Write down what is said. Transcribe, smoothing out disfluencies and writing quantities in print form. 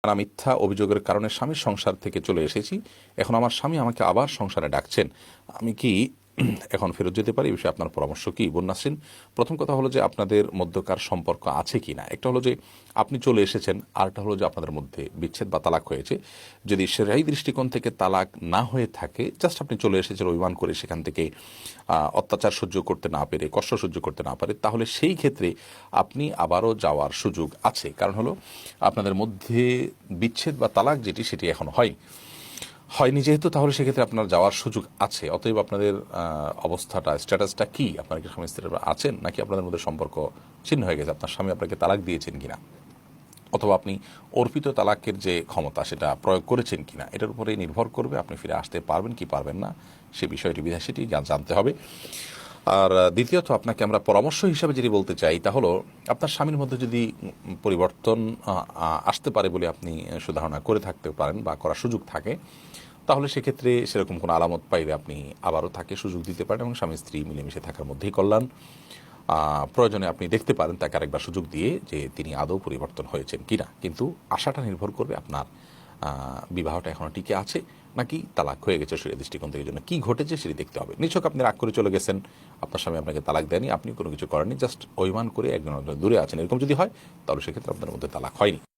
নানা মিথ্যা অভিযোগের কারণে স্বামীর সংসার থেকে চলে এসেছি, এখন আমার স্বামী আমাকে আবার সংসারে ডাকছেন, আমি কি এখন ফেরত যেতে পারি? এই বিষয়ে আপনার পরামর্শ কি বোন নাসরিন? প্রথম কথা হলো যে আপনাদের মধ্যকার সম্পর্ক আছে কি না, একটা হলো যে আপনি চলে এসেছেন, আরেকটা হলো যে আপনাদের মধ্যে বিচ্ছেদ বা তালাক হয়েছে। যদি সেরাই দৃষ্টিকোণ থেকে তালাক না হয়ে থাকে, জাস্ট আপনি চলে এসেছেন অভিমান করে, সেখান থেকে অত্যাচার সহ্য করতে না পেরে, কষ্ট সহ্য করতে না পারে, তাহলে সেই ক্ষেত্রে আপনি আবারও যাওয়ার সুযোগ আছে। কারণ হলো আপনাদের মধ্যে বিচ্ছেদ বা তালাক যেটি, সেটি এখন হয়নি যেহেতু, তাহলে সেক্ষেত্রে আপনার যাওয়ার সুযোগ আছে। অতএব আপনাদের অবস্থাটা, স্ট্যাটাসটা কি? আপনারা কি স্বামী স্ত্রী আছেন, নাকি আপনাদের মধ্যে সম্পর্ক ছিন্ন হয়ে গেছে? আপনার স্বামী আপনাকে তালাক দিয়েছেন কিনা, অথবা আপনি অর্পিত তালাকের যে ক্ষমতা সেটা প্রয়োগ করেছেন কিনা, এটার উপরেই নির্ভর করবে আপনি ফিরে আসতে পারবেন কি পারবেন না, সে বিষয়টি সেটি জানতে হবে। আর দ্বিতীয়ত আপনাকে আমরা পরামর্শ হিসাবে যেটি বলতে চাই, তা হলো আপনার স্বামীর মধ্যে যদি পরিবর্তন আসতে পারে বলে আপনি সুধারণা করে থাকতে পারেন বা করার সুযোগ থাকে, তাহলে সেক্ষেত্রে সেরকম কোনো আলামত পাইলে আপনি আবারও তাকে সুযোগ দিতে পারেন এবং স্বামী স্ত্রী মিলেমিশে থাকার মধ্যেই কল্যাণ। প্রয়োজনে আপনি দেখতে পারেন তাকে আরেকবার সুযোগ দিয়ে যে তিনি আদৌ পরিবর্তন হয়েছেন কিনা। কিন্তু আশাটা নির্ভর করবে আপনার বিবাহটা এখনও টিকে আছে নাকি তালাক হয়ে গেছে, সেই দৃষ্টিকোণ থেকে জন্য কী ঘটেছে সেটি দেখতে হবে। নিছক আপনি রাগ করে চলে গেছেন, আপনার স্বামী আপনাকে তালাক দেয়নি, আপনি কোনো কিছু করেননি, জাস্ট অভিমান করে একজন দূরে আছেন, এরকম যদি হয় তাহলে সেক্ষেত্রে আপনার মধ্যে তালাক হয়নি।